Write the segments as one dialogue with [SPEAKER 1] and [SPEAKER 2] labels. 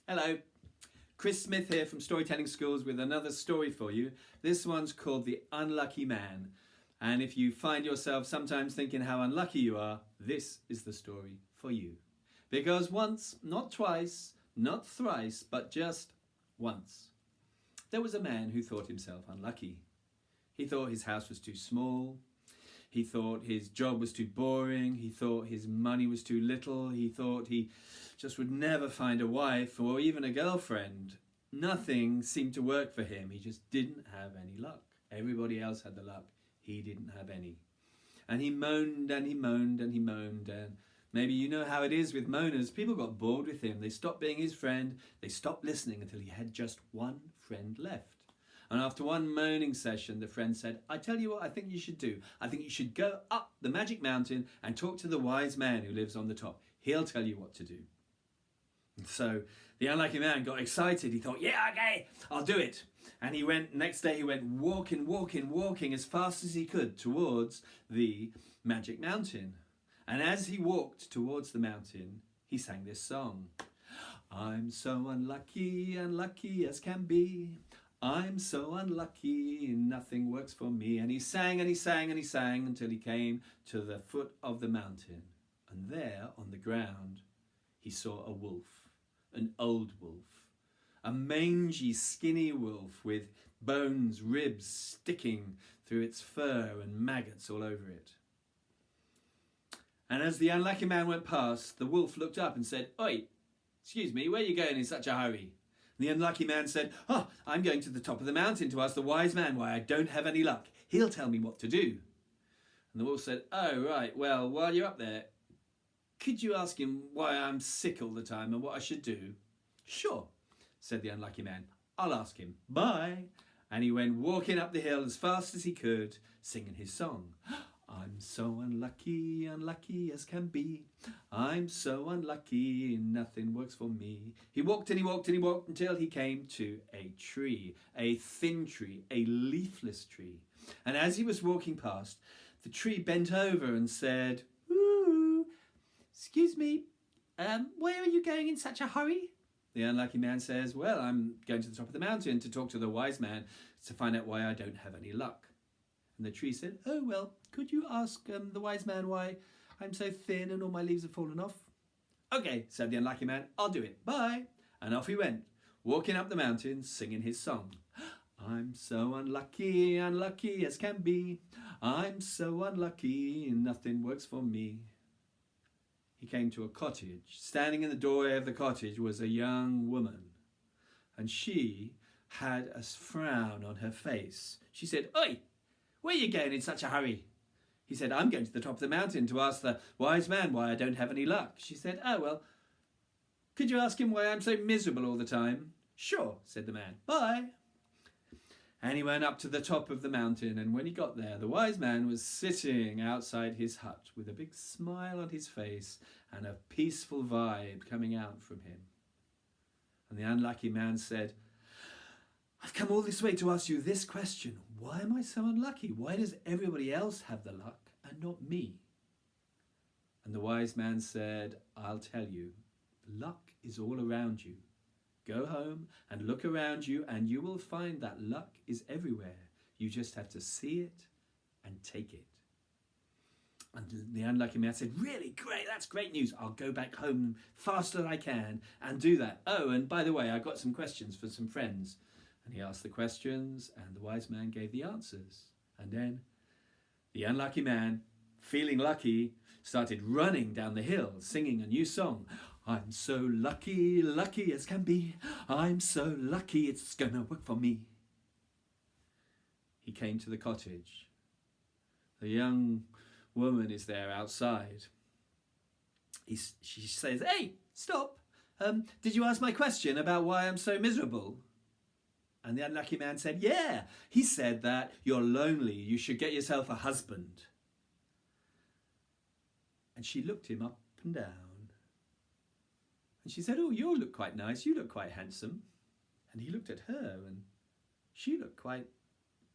[SPEAKER 1] Hello, Chris Smith here from Storytelling Schools with another story for you. This one's called The Unlucky Man. And if you find yourself sometimes thinking how unlucky you are, this is the story for you. Because once, not twice, not thrice, but just once, there was a man who thought himself unlucky. He thought his house was too small. He thought his job was too boring. He thought his money was too little. He thought he just would never find a wife or even a girlfriend. Nothing seemed to work for him. He just didn't have any luck. Everybody else had the luck. He didn't have any. And he moaned and he moaned and he moaned. And maybe you know how it is with moaners. People got bored with him. They stopped being his friend. They stopped listening until he had just one friend left. And after one moaning session, the friend said, I tell you what I think you should do. I think you should go up the magic mountain and talk to the wise man who lives on the top. He'll tell you what to do. And so the unlucky man got excited. He thought, yeah, okay, I'll do it. And next day he went walking as fast as he could towards the magic mountain. And as he walked towards the mountain, he sang this song. I'm so unlucky, unlucky as can be. I'm so unlucky, nothing works for me. And he sang and he sang and he sang until he came to the foot of the mountain. And there on the ground, he saw a wolf, an old wolf, a mangy, skinny wolf with bones, ribs sticking through its fur and maggots all over it. And as the unlucky man went past, the wolf looked up and said, Oi, excuse me, where are you going in such a hurry? The unlucky man said, I'm going to the top of the mountain to ask the wise man why I don't have any luck. He'll tell me what to do. And the wolf said, oh, right, well, while you're up there, could you ask him why I'm sick all the time and what I should do? Sure, said the unlucky man. I'll ask him. Bye. And he went walking up the hill as fast as he could, singing his song. I'm so unlucky, unlucky as can be. I'm so unlucky, nothing works for me. He walked and he walked and he walked until he came to a tree, a thin tree, a leafless tree. And as he was walking past, the tree bent over and said, Ooh, excuse me, where are you going in such a hurry? The unlucky man says, well, I'm going to the top of the mountain to talk to the wise man to find out why I don't have any luck. And the tree said, oh, well, could you ask the wise man why I'm so thin and all my leaves have fallen off? Okay, said the unlucky man, I'll do it. Bye. And off he went, walking up the mountain, singing his song. I'm so unlucky, unlucky as can be. I'm so unlucky, nothing works for me. He came to a cottage. Standing in the doorway of the cottage was a young woman. And she had a frown on her face. She said, Oi! Where are you going in such a hurry? He said, I'm going to the top of the mountain to ask the wise man why I don't have any luck. She said, oh, well, could you ask him why I'm so miserable all the time? Sure, said the man. Bye. And he went up to the top of the mountain, and when he got there, the wise man was sitting outside his hut with a big smile on his face and a peaceful vibe coming out from him. And the unlucky man said, I've come all this way to ask you this question. Why am I so unlucky? Why does everybody else have the luck and not me? And the wise man said, I'll tell you, luck is all around you. Go home and look around you and you will find that luck is everywhere. You just have to see it and take it. And the unlucky man said, really great, that's great news. I'll go back home fast as I can and do that. Oh, and by the way, I got some questions for some friends. And he asked the questions and the wise man gave the answers. And then the unlucky man, feeling lucky, started running down the hill, singing a new song. I'm so lucky, lucky as can be. I'm so lucky it's gonna work for me. He came to the cottage. The young woman is there outside. She says, hey, stop. Did you ask my question about why I'm so miserable? And the unlucky man said, yeah. He said that you're lonely. You should get yourself a husband. And she looked him up and down. And she said, oh, you look quite nice. You look quite handsome. And he looked at her and she looked quite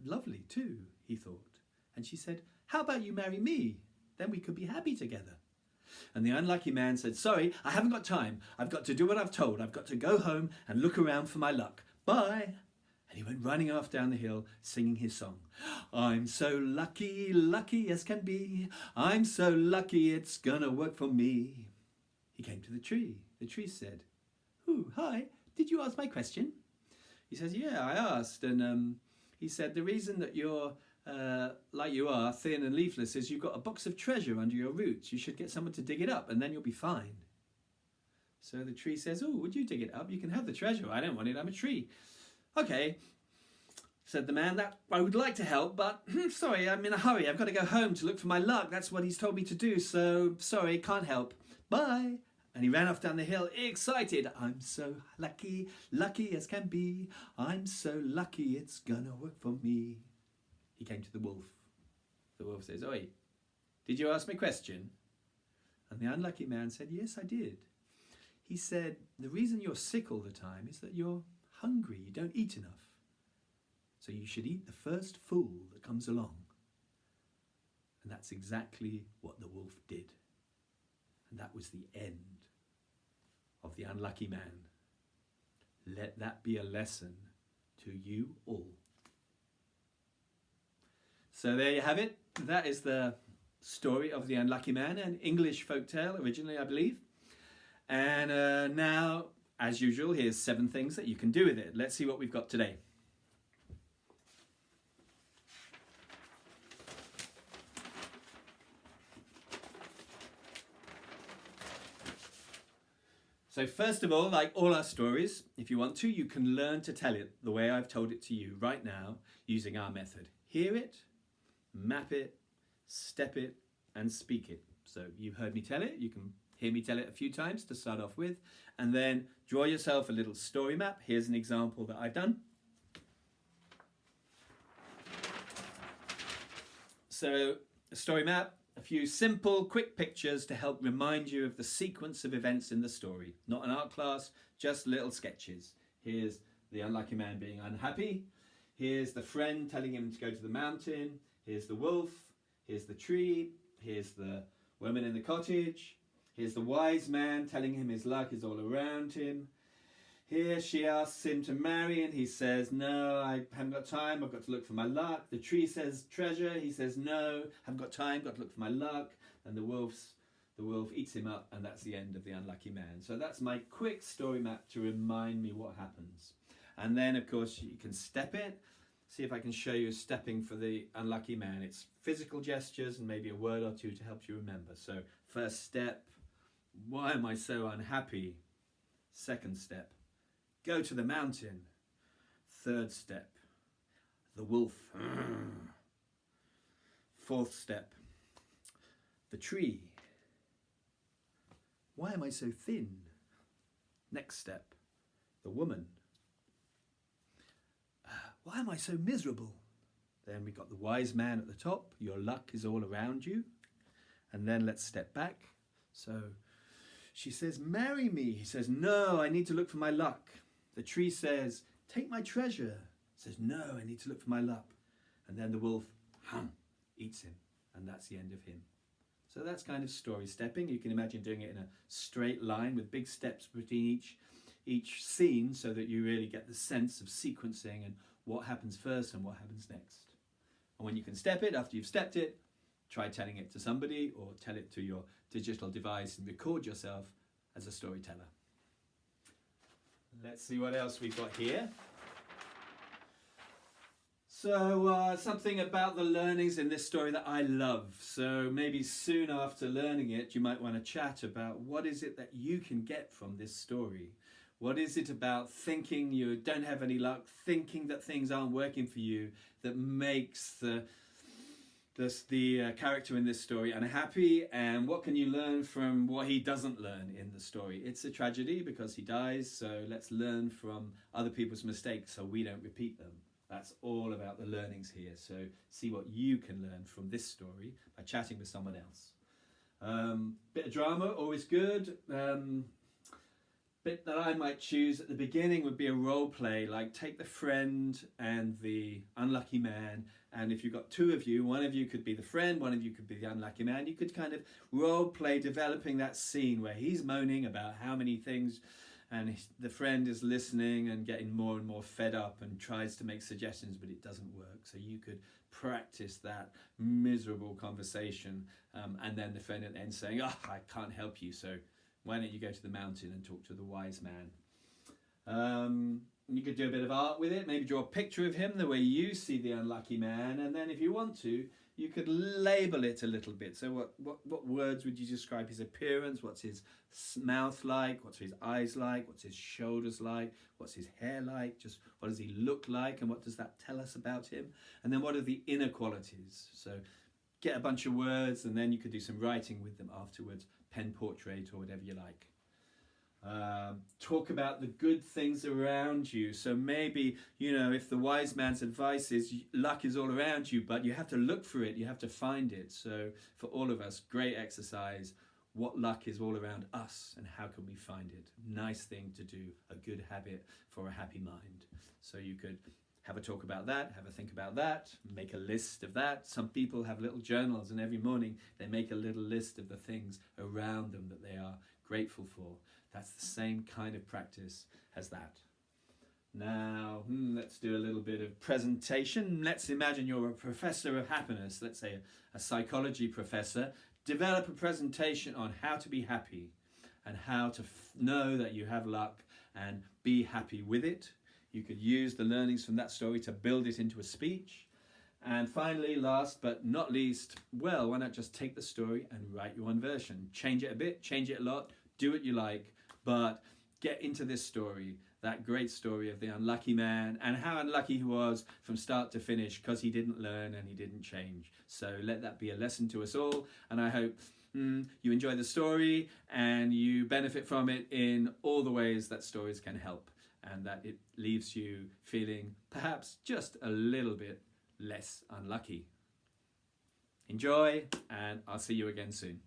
[SPEAKER 1] lovely too, he thought. And she said, how about you marry me? Then we could be happy together. And the unlucky man said, sorry, I haven't got time. I've got to do what I've told. I've got to go home and look around for my luck. Bye. And he went running off down the hill, singing his song. I'm so lucky, lucky as can be. I'm so lucky it's gonna work for me. He came to the tree. The tree said, ooh, hi, did you ask my question? He says, yeah, I asked. And he said, the reason that you're like you are, thin and leafless, is you've got a box of treasure under your roots. You should get someone to dig it up and then you'll be fine. So the tree says, oh, would you dig it up? You can have the treasure. I don't want it. I'm a tree. Okay, said the man, that I would like to help, but sorry, I'm in a hurry. I've got to go home to look for my luck. That's what he's told me to do. So sorry, can't help. Bye. And he ran off down the hill, excited. I'm so lucky, lucky as can be. I'm so lucky it's gonna work for me. He came to the wolf. The wolf says, oi, did you ask me a question? And the unlucky man said, yes, I did. He said, the reason you're sick all the time is that you're hungry. You don't eat enough. So you should eat the first fool that comes along. And that's exactly what the wolf did. And that was the end of the unlucky man. Let that be a lesson to you all. So there you have it. That is the story of the unlucky man, an English folktale originally, I believe. And now, as usual, here's 7 things that you can do with it. Let's see what we've got today. So first of all, like all our stories, if you want to, you can learn to tell it the way I've told it to you right now using our method. Hear it, map it, step it, and speak it. So you've heard me tell it, you can hear me tell it a few times to start off with, and then draw yourself a little story map. Here's an example that I've done. So a story map, a few simple, quick pictures to help remind you of the sequence of events in the story. Not an art class, just little sketches. Here's the unlucky man being unhappy. Here's the friend telling him to go to the mountain. Here's the wolf. Here's the tree. Here's the woman in the cottage. Here's the wise man telling him his luck is all around him. Here she asks him to marry and he says, no, I haven't got time, I've got to look for my luck. The tree says treasure, he says, no, haven't got time, got to look for my luck. And the wolf eats him up, and that's the end of the unlucky man. So that's my quick story map to remind me what happens. And then, of course, you can step it. See if I can show you stepping for the unlucky man. It's physical gestures and maybe a word or two to help you remember. So first step, why am I so unhappy? Second step, go to the mountain. Third step, the wolf. Fourth step, the tree. Why am I so thin? Next step, the woman. Why am I so miserable? Then we got the wise man at the top. Your luck is all around you. And then let's step back. So she says, marry me. He says, no, I need to look for my luck. The tree says, take my treasure. He says, no, I need to look for my luck. And then the wolf eats him. And that's the end of him. So that's kind of story stepping. You can imagine doing it in a straight line with big steps between each scene so that you really get the sense of sequencing and what happens first and what happens next. And when you can step it, after you've stepped it, try telling it to somebody or tell it to your digital device and record yourself as a storyteller. Let's see what else we've got here. So something about the learnings in this story that I love. So maybe soon after learning it, you might want to chat about what is it that you can get from this story. What is it about thinking you don't have any luck, thinking that things aren't working for you, that makes the character in this story unhappy? And what can you learn from what he doesn't learn in the story? It's a tragedy because he dies, so let's learn from other people's mistakes so we don't repeat them. That's all about the learnings here. So see what you can learn from this story by chatting with someone else. Bit of drama, always good. bit that I might choose at the beginning would be a role play, like take the friend and the unlucky man, and if you've got two of you, one of you could be the friend, one of you could be the unlucky man. You could kind of role play developing that scene where he's moaning about how many things, and the friend is listening and getting more and more fed up and tries to make suggestions, but it doesn't work. So you could practice that miserable conversation, and then the friend at the end saying, "Oh, I can't help you, so why don't you go to the mountain and talk to the wise man?" You could do a bit of art with it, maybe draw a picture of him the way you see the unlucky man, and then if you want to, you could label it a little bit. So what words would you describe his appearance? What's his mouth like? What's his eyes like? What's his shoulders like? What's his hair like? Just what does he look like, and what does that tell us about him? And then what are the inner qualities? So get a bunch of words, and then you could do some writing with them afterwards, pen portrait or whatever you like. Talk about the good things around you. So maybe, if the wise man's advice is luck is all around you, but you have to look for it, you have to find it. So for all of us, great exercise, what luck is all around us and how can we find it? Nice thing to do, a good habit for a happy mind. So you could have a talk about that, have a think about that, make a list of that. Some people have little journals, and every morning they make a little list of the things around them that they are grateful for. That's the same kind of practice as that. Now, let's do a little bit of presentation. Let's imagine you're a professor of happiness, let's say a psychology professor. Develop a presentation on how to be happy and how to know that you have luck and be happy with it. You could use the learnings from that story to build it into a speech. And finally, last but not least, well, why not just take the story and write your own version? Change it a bit, change it a lot, do what you like, but get into this story, that great story of the unlucky man and how unlucky he was from start to finish because he didn't learn and he didn't change. So let that be a lesson to us all, and I hope you enjoy the story and you benefit from it in all the ways that stories can help, and that it leaves you feeling perhaps just a little bit less unlucky. Enjoy, and I'll see you again soon.